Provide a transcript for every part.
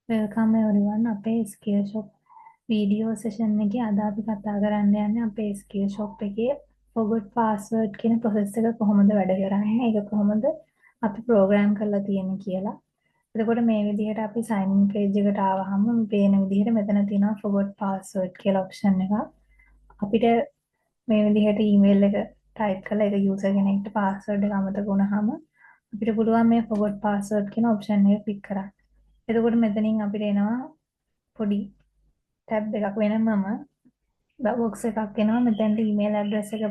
Welcome everyone අපේ skill shop video session එකේ අද අපි කතා කරන්න යන්නේ අපේ ස්කිල් ෂොප් එකේ forgot password කියන process එක කොහොමද වැඩ කරන්නේ ඒක කොහොමද අපි ප්‍රෝග්‍රෑම් කරලා තියෙන්නේ කියලා. එතකොට මේ විදිහට අපි sign in page එකට ආවහම පේන විදිහට මෙතන තියෙනවා forgot password කියලා option එකක්. අපිට මේ විදිහට email එක type කරලා ඒක user කෙනෙක්ට password එක අමතක වුණාම අපිට පුළුවන් මේ forgot password කියන option එක click කරන්න. එතකොට මෙතනින් අපිට එනවා පොඩි ටැබ් එකක් වෙනමම බොක්ස් එකක් එනවා. මෙතෙන්ට ඊමේල් ඇඩ්‍රස් එක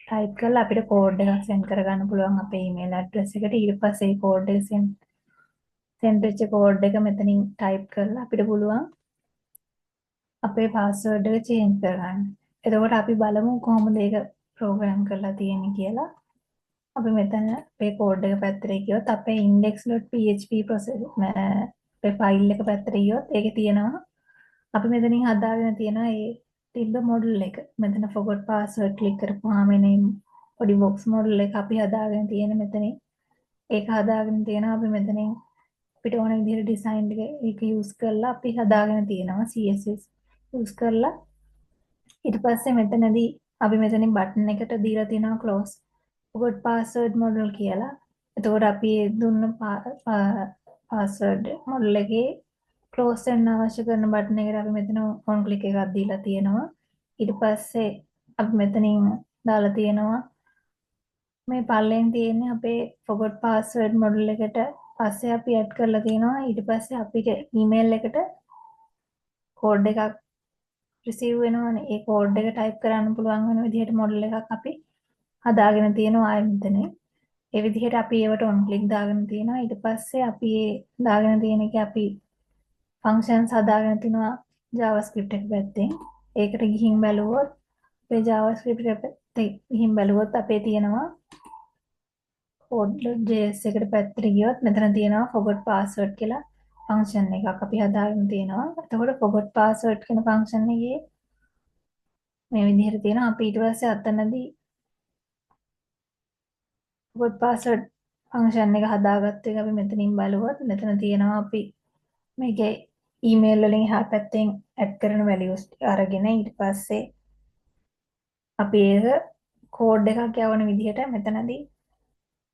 ටයිප් කරලා අපිට කෝඩ් එකක් සෙන්ඩ් කරගන්න පුළුවන් අපේ ඊමේල් ඇඩ්‍රස් එකට. ඊට පස්සේ ඒ කෝඩ් එක සෙන්ඩ් වෙච්ච කෝඩ් එක මෙතනින් ටයිප් කරලා අපිට පුළුවන් අපේ පාස්වර්ඩ් එක චේන්ජ් කරගන්න. එතකොට අපි බලමු කොහොමද ඒක ප්‍රෝග්‍රෑම් කරලා තියෙන්නේ කියලා. අපි මෙතන අපේ කෝඩ් එක පැත්තට ගියොත් අපේ index.php අපේ ෆයිල් එක පැත්තට ගියොත් ඒකේ තියෙනවා අපි මෙතනින් හදාගෙන තියෙනවා ඒ තිබ්බ මොඩල් එක. මෙතන forgot password ක්ලික් කරපුවාම එනේ පොඩි box මොඩල් එක අපි හදාගෙන තියෙන මෙතනින්. ඒක හදාගෙන තියෙනවා අපි මෙතනින් අපිට ඕන විදිහට ඩිසයින් එක ඒක යූස් කරලා අපි හදාගෙන තියෙනවා CSS යූස් කරලා. ඊට පස්සේ මෙතනදී අපි මෙතනින් බටන් එකට දීලා තියෙනවා close forgot password model කියලා. එතකොට අපි දුන්න password model එකේ ක්ලෝස් වෙන්න අවශ්‍ය කරන බටන් එකට අපි මෙතන on click එකක් දීලා තියෙනවා. ඊට පස්සේ අපි මෙතනින් දාලා තියෙනවා මේ පල්ලෙන් තියෙන්නේ අපේ forgot password model එකට පස්සේ අපි ඇඩ් කරලා තියෙනවා. ඊට පස්සේ අපිට email එකට කෝඩ් එකක් රිසීව් වෙනවනේ. ඒ කෝඩ් එක ටයිප් කරන්න පුළුවන් වෙන විදිහට මොඩල් එකක් අපි හදාගෙන තියෙනවා ආයෙ මෙතන. ඒ විදිහට අපි ඒවට on click දාගෙන තියෙනවා. ඊට පස්සේ අපි දාගෙන තියෙන එක අපි ෆන්ක්ෂන්ස් හදාගෙන තිනවා JavaScript එක පැත්තෙන්. ඒකට ගිහින් බැලුවොත් අපේ JavaScript එක පැත්තේ ගිහින් බැලුවොත් අපේ තියෙනවා code.js එකට පැත්තට ගියොත් මෙතන තියෙනවා forgot password කියලා ෆන්ක්ෂන් එකක් අපි හදාගෙන තියෙනවා. එතකොට forgot password කියන ෆන්ක්ෂන් එකේ මේ විදිහට තියෙනවා. අපි ඊට පස්සේ අතනදී forgot password ෆන්ක්ෂන් එක හදාගත්ත එක අපි මෙතනින් බලුවොත් මෙතන තියෙනවා අපි මේකේ ඊමේල් වලින් එහා පැත්තෙන් ඇඩ් කරන වැලියුස් අරගෙන ඊට පස්සේ අපි ඒක කෝඩ් එකක් යවන විදිහට මෙතනදී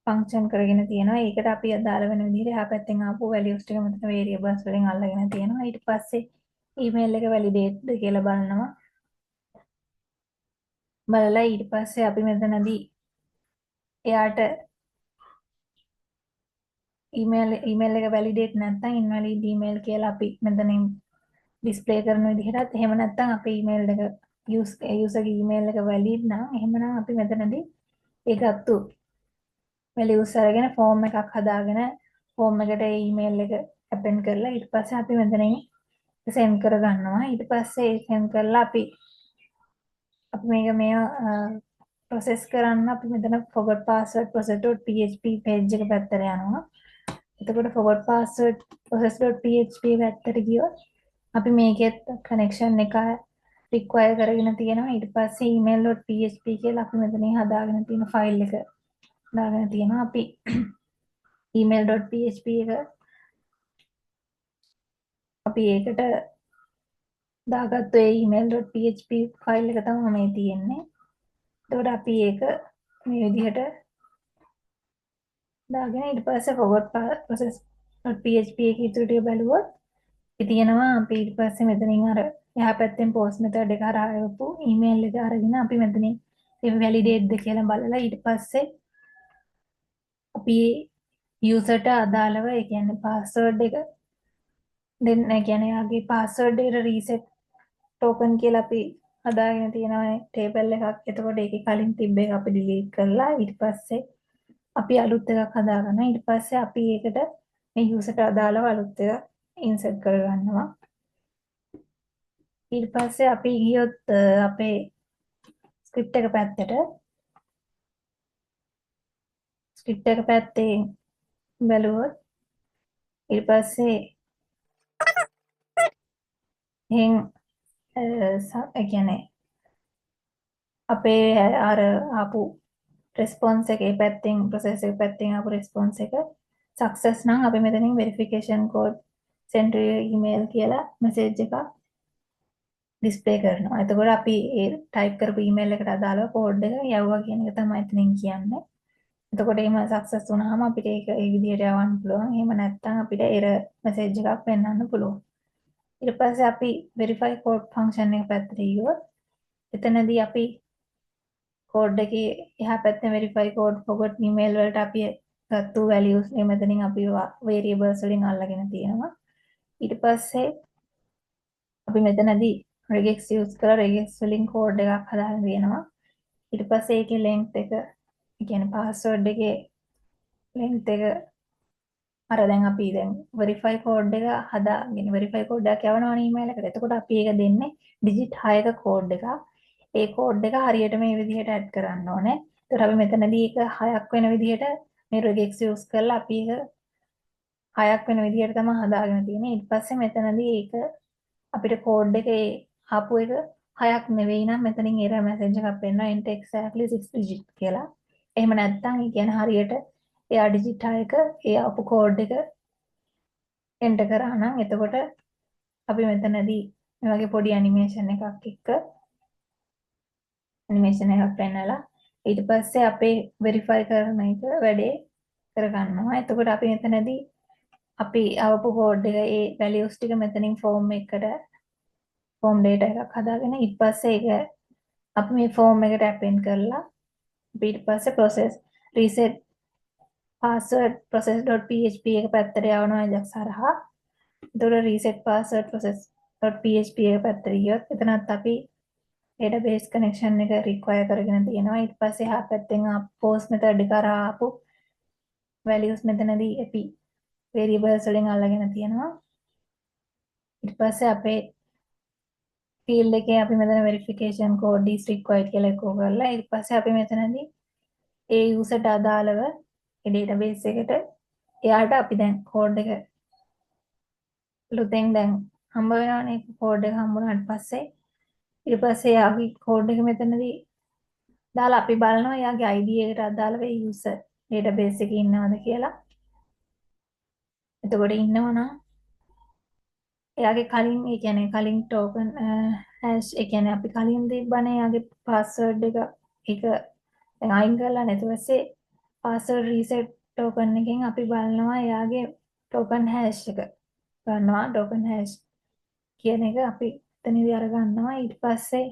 ෆන්ක්ෂන් කරගෙන තියෙනවා. ඒකට අපි අදාළ වෙන විදිහට එහා පැත්තෙන් ආපු වැලියුස් ටික මෙතන වේරියබල්ස් වලින් අල්ලගෙන තියෙනවා. ඊට පස්සේ ඊමේල් එක වැලිඩේට්ද කියලා බලනවා. බලලා ඊට පස්සේ අපි මෙතනදී එයාට ඊමේල් එක වැලිඩේට් නැත්නම් ඉන්වැලිඩ් ඊමේල් කියලා අපි මෙතනින් ඩිස්ප්ලේ කරන විදිහටත් එහෙම නැත්නම් අපේ ඊමේල් එක යූසර්ගේ ඊමේල් එක වැලිඩ් නම් එහෙමනම් අපි මෙතනදී ඒකත්තු වැලියුස් අරගෙන ෆෝම් එකක් හදාගෙන ෆෝම් එකට ඒ ඊමේල් එක ඇපෙන්ඩ් කරලා ඊට පස්සේ අපි මෙතනින් සෙන්ඩ් කර ගන්නවා. ඊට පස්සේ සෙන්ඩ් කරලා අපි මේක ප්‍රොසෙස් කරන්න අපි මෙතන forgot password process.php page එක පැත්තට යනවා. එතකොට forgot password process.php පැත්තට ගියොත් අපි මේකෙත් කනෙක්ෂන් එක රික්වයර් කරගෙන තියෙනවා. ඊට පස්සේ email.php කියලා අපි මෙතනින් හදාගෙන තියෙන ෆයිල් එක දාගෙන තියෙනවා. අපි email.php එක අපි ඒකට දාගත්තු ඒ email.php ෆයිල් එක තමයි මේ තියෙන්නේ. එතකොට අපි ඒක මේ විදිහට දාගෙන ඊට පස්සේ forgot process.php එක ඉතුරු ටික බැලුවොත් ඒ තියෙනවා අපි ඊට පස්සේ මෙතනින් අර එහා පැත්තෙන් post method එක හරහා ආවපු email එක අරගෙන අපි මෙතනින් ඒ validate ද කියලා බලලා ඊට පස්සේ අපි user ට අදාළව ඒ කියන්නේ password එක දෙන්න ඒ කියන්නේ යාගේ password එකට reset token කියලා අපි හදාගෙන තියෙනවා table එකක්. එතකොට ඒකේ කලින් තිබ්බ එක අපි delete කරලා ඊට පස්සේ අපි අලුත් එකක් හදාගන්නවා. ඊට පස්සේ අපි ඒකට මේ user ට අදාළව අලුත් එකක් insert කරගන්නවා. ඊට පස්සේ අපි ගියොත් අපේ ස්ක්‍රිප්ට් එක පැත්තේ බැලුවොත් ඊට පස්සේ එහෙන් ඒ කියන්නේ අපේ අර ආපු රෙස්පොන්ස් එකේ පැත්තෙන් process එක පැත්තෙන් ආපු රෙස්පොන්ස් එක සක්සස් නම් අපි මෙතනින් verification code send to your email කියලා message එකක් display කරනවා. එතකොට අපි ඒ type කරපු email එකට අදාළව code එක යවුවා කියන එක තමයි එතනින් කියන්නේ. එතකොට එහෙම සක්සස් වුණාම අපිට ඒක ඒ විදිහට යවන්න පුළුවන්. එහෙම නැත්නම් අපිට error message එකක් පෙන්වන්න පුළුවන්. ඊට පස්සේ අපි verify code function එක පැත්තට ගියොත් එතනදී අපි code එකේ එහා පැත්තේ verify code forgot email වලට අපි ගත්තු values මේ මෙතනින් අපි variables වලින් අල්ලගෙන තියෙනවා. ඊට පස්සේ අපි මෙතනදී regex use කරලා regex වලින් code එකක් හදාගෙන තියෙනවා. ඊට පස්සේ ඒකේ length එක, ඒ කියන්නේ password එකේ length එක අර දැන් අපි දැන් verify code එක හදාගෙන verify code එකක් යවනවනේ email එකට. එතකොට අපි ඒක දෙන්නේ digit 6ක code එකක්. ඒ code එක හරියට මේ විදිහට add කරන්න ඕනේ. ඒතර අපි මෙතනදී ඒක 6ක් වෙන විදිහට මේ regex use කරලා අපි ඒක 6ක් වෙන විදිහට තමයි හදාගෙන තියෙන්නේ. ඊට පස්සේ මෙතනදී ඒක අපිට code එකේ ආපු එක 6ක් නෙවෙයි නම් මෙතනින් error message එකක් වෙනවා enter exactly 6 digit කියලා. එහෙම නැත්නම් ඒ කියන්නේ හරියට එයා digit 6ක ඒ ආපු code එක enter කරා නම් එතකොට අපි මෙතනදී මේ වගේ පොඩි animation එකක් එක්ක animation එකක් පෙන්නලා ඊට පස්සේ අපේ verify කරන එක වැඩේ කරගන්නවා. එතකොට අපි මෙතනදී අපි ආපු code එක ඒ values ටික මෙතනින් form එකකට form data එකක් හදාගෙන ඊට පස්සේ ඒක අපි මේ form එකට append කරලා ඊට පස්සේ process reset password process.php එක පැත්තට යවනවා Ajax හරහා. එතකොට reset password process.php එක පැත්තට ගියොත් එතනත් අපි database connection එක require කරගෙන තියෙනවා. ඊට පස්සේ එහා පැත්තෙන් post method එක කරා ආපු values මෙතනදී අපි variables වලින් අල්ලගෙන තියෙනවා. ඊට පස්සේ අපේ field එකේ අපි මෙතන verification code is required කියලා එකෝ කරලා ඊට පස්සේ අපි මෙතනදී ඒ user ට අදාළව ඒ database එකට එයාට අපි දැන් code එක ලුතෙන් දැන් හම්බ වෙනවනේ code එක හම්බුනාට පස්සේ ඊට පස්සේ යාගේ code එක මෙතනදී දාලා අපි බලනවා යාගේ ID එකට අදාළව ඒ user database එකේ ඉන්නවද කියලා. එතකොට ඉන්නවනම් එයාගේ කලින් ඒ කියන්නේ කලින් token hash ඒ කියන්නේ අපි කලින් තිබ්බනේ එයාගේ password එක ඒක දැන් අයින් කරලා නැති පස්සේ password reset token එකෙන් අපි බලනවා එයාගේ token hash එක ගන්නවා token hash කියන එක අපි එතනදී අර ගන්නවා ඊට පස්සේ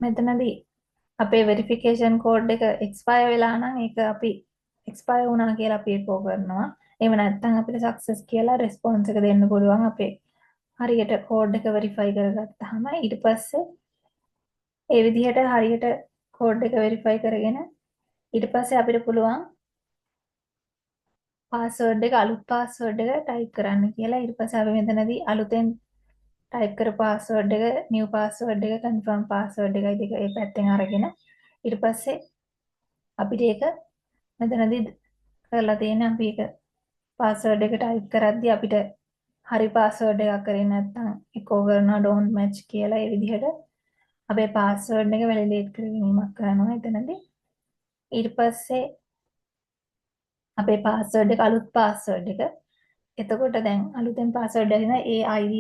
මෙතනදී අපේ verification code එක expire වෙලා නම් ඒක අපි expire වුණා කියලා අපි එකෝ කරනවා. එහෙම නැත්නම් අපිට success කියලා response එක දෙන්න පුළුවන් අපේ හරියට code එක verify කරගත්තාම ඊට පස්සේ ඒ විදිහට හරියට code එක verify කරගෙන ඊට පස්සේ අපිට පුළුවන් password එක අලුත් password එක type කරන්න කියලා. ඊට පස්සේ අපි මෙතනදී අලුතෙන් type කර password එක new password එක confirm password එකයි දෙක ඒ පැත්තෙන් අරගෙන ඊට පස්සේ අපිට ඒක මෙතනදී කරලා තියෙන අපි ඒක password එක type කරද්දී අපිට හරි password එකක් කරේ නැත්නම් echo කරනවා don't match කියලා ඒ විදිහට අපේ password එක validate කරගැනීමක් කරනවා එතනදී ඊට පස්සේ අපේ password එක අලුත් password එක එතකොට දැන් අලුතෙන් password එක ඒ ID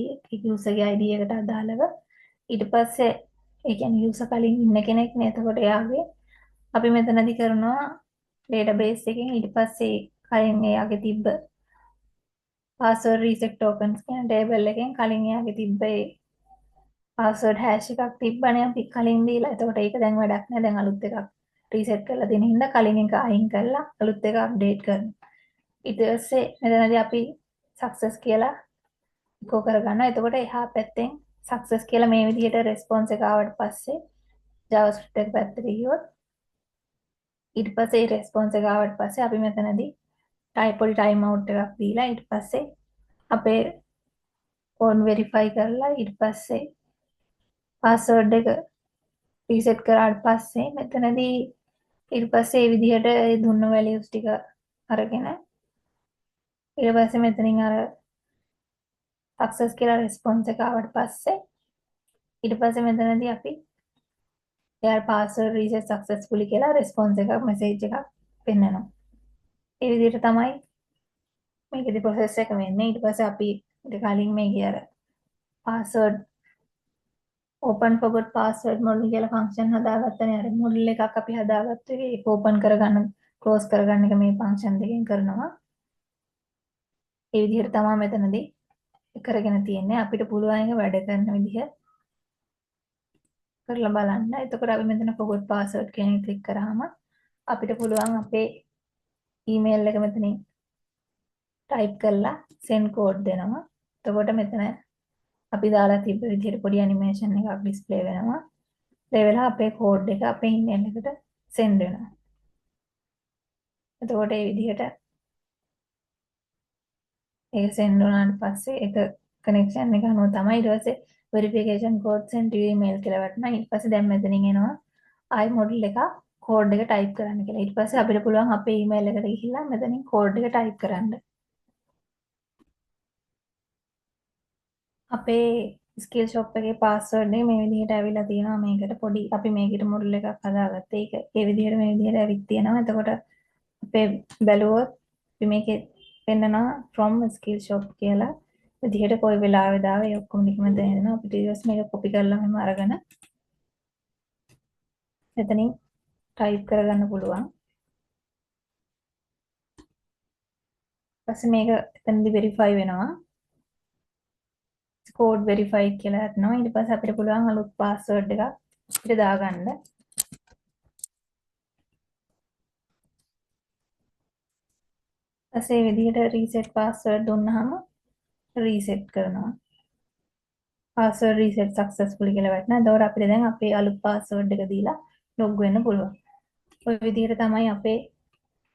user ගේ ID එකට අදාළව ඊට පස්සේ ඒ කියන්නේ user කලින් ඉන්න කෙනෙක් නේ එතකොට එයාගේ අපි මෙතනදී කරනවා database එකෙන් ඊට පස්සේ කලින් එයාගේ තිබ්බ password reset tokens කියන table එකෙන් කලින් එයාගේ තිබ්බ ඒ password hash එකක් තිබ්බනේ අපි කලින් දීලා. එතකොට ඒක දැන් වැඩක් නෑ. දැන් අලුත් එකක් reset කරලා තියෙන හින්දා කලින් එක අයින් කරලා අලුත් එක update කරනවා. ඊට පස්සේ මෙතනදී අපි success කියලා echo කරගන්නවා. එතකොට එහා පැත්තෙන් success කියලා මේ විදිහට response එක ආවට පස්සේ JavaScript එක පැත්තට ගියොත් ඊට පස්සේ response එක ආවට පස්සේ අපි මෙතනදී පොඩි time out එකක් දීලා ඊට පස්සේ අපේ phone verify කරලා ඊට පස්සේ password එක reset කරාට පස්සේ මෙතනදී ඊට පස්සේ මේ විදිහට ඒ දුන්න values ටික අරගෙන ඊට පස්සේ මෙතනින් අර success කියලා response එක ආවට පස්සේ ඊට පස්සේ මෙතනදී අපි එයාට password reset successfully කියලා response එකක් message එකක් පෙන්නනවා. ඒ විදිහට තමයි මේකෙදි process එක වෙන්නේ. ඊට පස්සේ අපි ඊට කලින් මේකේ අර password open forgot password module කියලා function හදාගත්තනේ. අර module එකක් අපි හදාගත්තු එක ඒක open කරගන්න close කරගන්න එක මේ function දෙකෙන් කරනවා. ඒ විදිහට තමයි මෙතනදී කරගෙන තියෙන්නේ. අපිට පුළුවන් එක වැඩ කරන විදිහ කරලා බලන්න. එතකොට අපි මෙතන forgot password කියන එක ක්ලික් කරාම අපිට පුළුවන් අපේ email එක මෙතනින් ටයිප් කරලා send code දෙනවා. එතකොට මෙතන අපි දාලා තිබ්බ විදිහට පොඩි ඇනිමේෂන් එකක් ඩිස්ප්ලේ වෙනවා. ඒ වෙලාව අපේ කෝඩ් එක අපේ email එකට send වෙනවා. එතකොට මේ විදිහට ඒක send වුණාට පස්සේ ඒක connection එක අනුව තමයි ඊට පස්සේ verification code sent to email කියලා වටනවා. ඊට පස්සේ දැන් මෙතනින් එනවා ආයි මොඩල් එක කෝඩ් එක ටයිප් කරන්න කියලා. ඊට පස්සේ අපිට පුළුවන් අපේ email එකට ගිහිල්ලා මෙතනින් කෝඩ් එක ටයිප් කරන්න. අපේ ස්කිල් ෂොප් එකේ පාස්වර්ඩ් එක මේ විදිහට ඇවිල්ලා තියෙනවා. මේකට පොඩි අපි මේකට මොඩල් එකක් හදාගත්තා. ඒක ඒ විදිහට මේ විදිහට ඇවිත් තියෙනවා. එතකොට අපේ බැලුවොත් අපි මේකේ පෙන්නනවා from skill shop කියලා විදිහට කොයි වෙලාවෙද ආවේ ඔක්කොම නිකම්ම දැනෙනවා. අපිට ඊට මේක කොපි කරලා මෙහෙම අරගෙන එතනින් ටයිප් කරගන්න පුළුවන්. ඊපස්සේ මේක එතනදි වෙරිෆයි වෙනවා. කෝඩ් වෙරිෆයි කියලා හදනවා. ඊට පස්සේ අපිට පුළුවන් අලුත් පාස්වර්ඩ් එකක් අපිට දාගන්න. ඊපස්සේ මේ විදිහට රීසෙට් පාස්වර්ඩ් දුන්නාම රීසෙට් කරනවා. පාස්වර්ඩ් රීසෙට් සක්සස්ෆුලි කියලා වටනවා. එතකොට අපිට දැන් අපේ අලුත් පාස්වර්ඩ් එක දීලා ලොග් වෙන්න පුළුවන්. ඔය විදිහට තමයි අපේ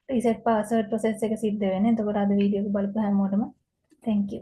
රීසෙට් පාස්වර්ඩ් ප්‍රොසෙස් එක සිද්ධ වෙන්නේ. එතකොට අද වීඩියෝ එක බලපු හැමෝටම thank you.